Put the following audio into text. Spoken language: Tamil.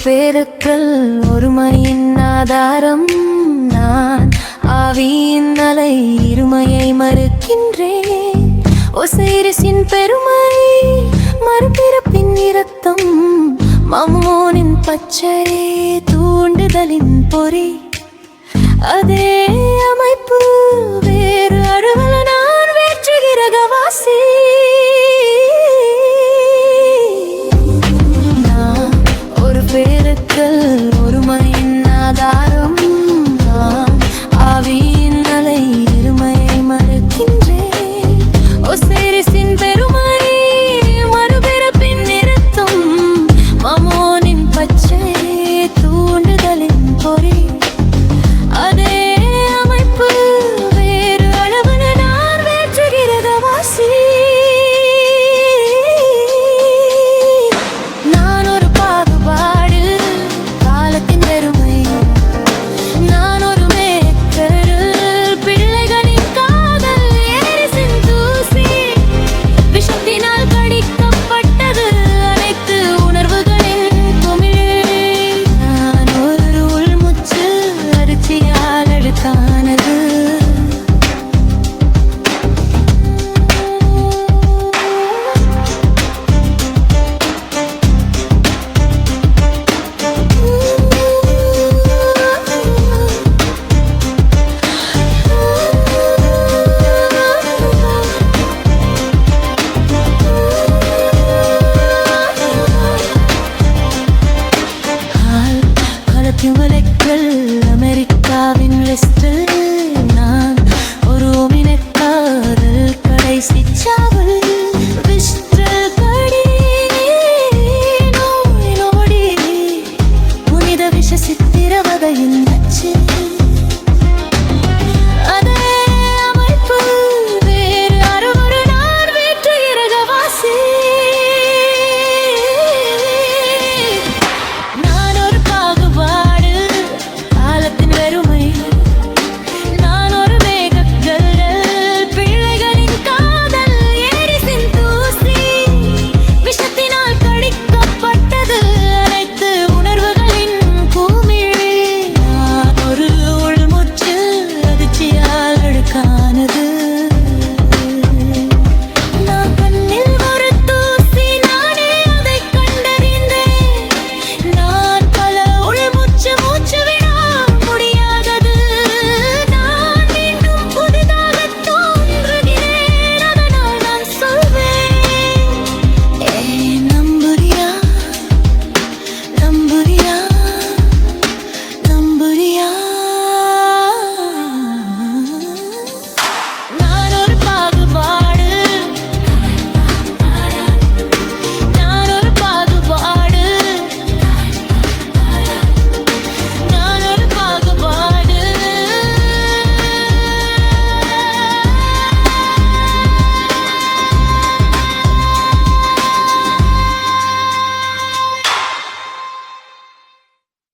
பெருக்கல் ஒருமையின் ஆதாரம் நான் ஆவியின் அலை இருமையை மறுக்கின்றேன். ஒசைரிஸின் பெருமை மறுபிறப்பின் இரத்தம் மம்மோனின் பச்சை தூண்டுதலின் பொறி அதே அமைப்பு வேறு அழுவல நான் வேற்றுகிற கவாசி. நான் ஒரு பெருக்கல் ஒருமையின் ஆதாரம் நான் ஆவியின் அலை இருமையை மறுக்கின்றேன். ஒசைரிஸின் பெருமை மறுபிறப்பின் நிறுத்தம் மமோனின் பச்சை தூண்டுதலின் பொறி அதே அமைப்பு வேறு அளவன நான் வேற்றுகிற வாசி. நான் ஒரு பாகுபாடு காலத்தின் பெருமை நான் ஒரு மேற்கருள் பிள்ளைகளின் காதல் ஏரிசின் தூசி விஷத்தினால் கடிக்கப்பட்டது அனைத்து உணர்வுகளின் குமிழ். நான் ஒரு உள்முச்சு அரிசியால் அழுக்கானது. கலப்பிவலைகள் அமெரிக்காவின் வெஸ்டில் நான் ஒரு ஓமினக்காரல் கடைசி சாவல் விஸ்டல் படி நோடி புனித விஷ சித்திரவதையின் நச்சு.